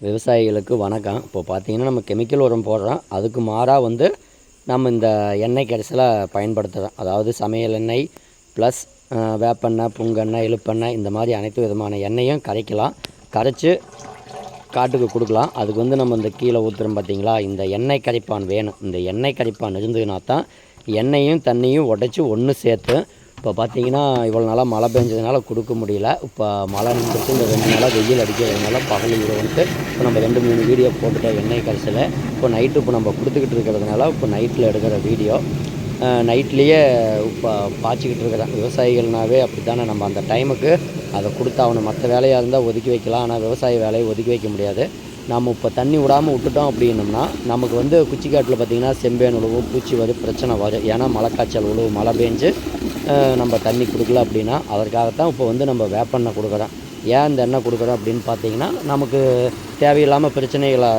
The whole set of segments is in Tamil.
விவசாயிகளுக்கு வணக்கம். இப்போ பார்த்தீங்கன்னா நம்ம கெமிக்கல் உரம் போடுறோம். அதுக்கு மாறாக நம்ம இந்த எண்ணெய் கரைசலை பயன்படுத்துகிறோம். அதாவது சமையல் எண்ணெய் ப்ளஸ் வேப்பெண்ணெய், புங்கெண்ணெய், இழுப்பெண்ணெய் இந்த மாதிரி அனைத்து விதமான எண்ணெயும் கரைக்கலாம். கரைச்சி காட்டுக்கு கொடுக்கலாம். அதுக்கு நம்ம இந்த கீழே ஊற்றுறோம் பார்த்தீங்களா, இந்த எண்ணெய் கரைப்பான் வேணும். இந்த எண்ணெய் கரைப்பான் இருந்ததுன்னா தான் எண்ணெயும் தண்ணியும் உடச்சி ஒன்று சேர்த்து. இப்போ பார்த்தீங்கன்னா இவ்வளோ நாளாக மழை பெஞ்சதுனால கொடுக்க முடியல. இப்போ மழை நின்றுட்டு இந்த 2 நாளாக வெயில் அடிக்கிறதுனால பகல் இது இப்போ நம்ம 2-3 வீடியோ போட்டுட்டோம் எண்ணெய் கரைசல். இப்போ நைட்டு இப்போ நம்ம கொடுத்துக்கிட்டு இருக்கிறதுனால இப்போ நைட்டில் எடுக்கிற வீடியோ நைட்லேயே இப்போ பாய்ச்சிக்கிட்டு இருக்கிறேன். விவசாயிகள்னாவே அப்படி தானே, நம்ம அந்த டைமுக்கு அதை கொடுத்தாகணும். மற்ற வேலையாக இருந்தால் ஒதுக்கி வைக்கலாம், ஆனால் விவசாய வேலையை ஒதுக்கி வைக்க முடியாது. நம்ம இப்போ தண்ணி விடாமல் விட்டுட்டோம் அப்படின்னோம்னா நமக்கு குச்சிக்காட்டில் பார்த்திங்கன்னா செம்பேன் உழுவு, பூச்சி வரும், பிரச்சனை வரும். ஏன்னா மழை காய்ச்சல் உழுவு, மழை பெஞ்சு நம்ம தண்ணி கொடுக்கல அப்படின்னா அதற்காகத்தான் இப்போ நம்ம வேப்பெண்ணெய் கொடுக்குறோம். ஏன் இந்த எண்ணெய் கொடுக்குறோம் அப்படின்னு பார்த்தீங்கன்னா நமக்கு தேவையில்லாமல் பிரச்சனைகளை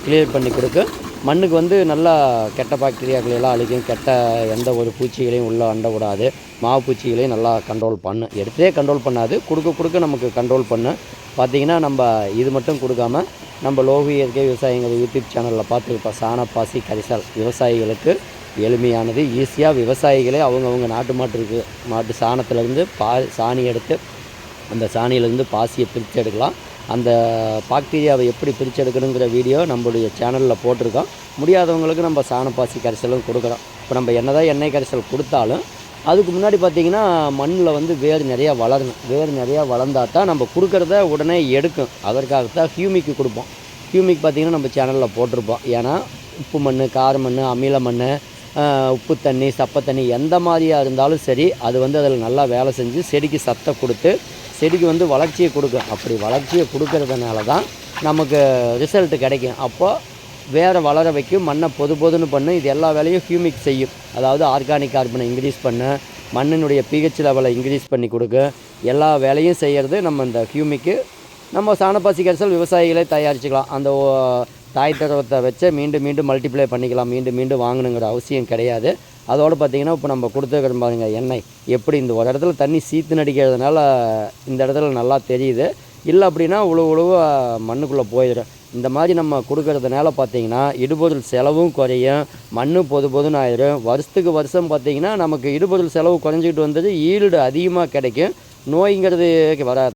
கிளியர் பண்ணி கொடுக்க, மண்ணுக்கு நல்லா கெட்ட பாக்டீரியாக்களெல்லாம் அழிக்கும், கெட்ட எந்த ஒரு பூச்சிகளையும் உள்ளே அண்ட விடாது, மாவு பூச்சிகளையும் நல்லா கண்ட்ரோல் பண்ணு. எடுத்தே கண்ட்ரோல் பண்ணாது, கொடுக்க நமக்கு கண்ட்ரோல் பண்ணு. பார்த்திங்கன்னா நம்ம இது மட்டும் கொடுக்காம நம்ம லோகு இயற்கை விவசாயிகள் யூடியூப் சேனலில் பார்த்துருப்போம். சாணப்பாசி கரைசல் விவசாயிகளுக்கு எளிமையானது, ஈஸியாக விவசாயிகளே அவங்கவுங்க மாட்டு சாணத்துலேருந்து சாணி எடுத்து அந்த சாணியிலேருந்து பாசியை பிரித்து எடுக்கலாம். அந்த பாக்டீரியாவை எப்படி பிரித்து எடுக்கணுங்கிற வீடியோ நம்மளுடைய சேனலில் போட்டிருக்கோம். முடியாதவங்களுக்கு நம்ம சாணப்பாசி கரைசலும் கொடுக்குறோம். இப்போ நம்ம என்னதான் எண்ணெய் கரைசல் கொடுத்தாலும் அதுக்கு முன்னாடி பார்த்திங்கன்னா மண்ணில் வேர் நிறையா வளரணும். வேர் நிறையா வளர்ந்தால் தான் நம்ம கொடுக்குறத உடனே எடுக்கும். அதற்காகத்தான் ஹியூமிக்கு கொடுப்போம். ஹியூமிக் பார்த்திங்கன்னா நம்ம சேனலில் போட்டிருப்போம். ஏன்னா உப்பு மண், கார மண், அமில மண், உப்பு தண்ணி, சப்பை தண்ணி எந்த மாதிரியாக இருந்தாலும் சரி, அது அதில் நல்லா வேலை செஞ்சு செடிக்கு சத்தை கொடுத்து செடிக்கு வளர்ச்சியை கொடுக்கும். அப்படி வளர்ச்சியை கொடுக்கறதுனால தான் நமக்கு ரிசல்ட்டு கிடைக்கும். அப்போது வேறு வளர வைக்கும், மண்ணை பொதுன்னு பண்ணு. இது எல்லா வேலையும் ஹியூமிக் செய்யும். அதாவது ஆர்கானிக் கார்பனை இன்க்ரீஸ் பண்ண, மண்ணினுடைய பிஹெச் லெவலை இன்க்ரீஸ் பண்ணி கொடுக்க, எல்லா வேலையும் செய்கிறது நம்ம இந்த ஹியூமிக்கு. நம்ம சாணப்பாசி கரைசல் விவசாயிகளே தயாரிச்சுக்கலாம். அந்த தாய் தரவத்தை வச்சு மீண்டும் மல்டிப்ளை பண்ணிக்கலாம். மீண்டும் வாங்கணுங்கிற அவசியம் கிடையாது. அதோடு பார்த்திங்கன்னா இப்போ நம்ம கொடுத்துருக்குற பாருங்க எண்ணெய் எப்படி இந்த ஒரு இடத்துல தண்ணி சீத்து நடிக்கிறதுனால இந்த இடத்துல நல்லா தெரியுது. இல்லை அப்படின்னா உழுவு மண்ணுக்குள்ளே போயிடும். இந்த மாதிரி நம்ம கொடுக்கறதுனால பார்த்திங்கன்னா இடுபொருள் செலவும் குறையும், மண் பொதுன்னு ஆயிடும். வருஷத்துக்கு வருஷம் பார்த்திங்கன்னா நமக்கு இடுபொருள் செலவு குறைஞ்சிக்கிட்டு வந்தது, ஈல்டு அதிகமாக கிடைக்கும், நோய்ங்கிறது வராது.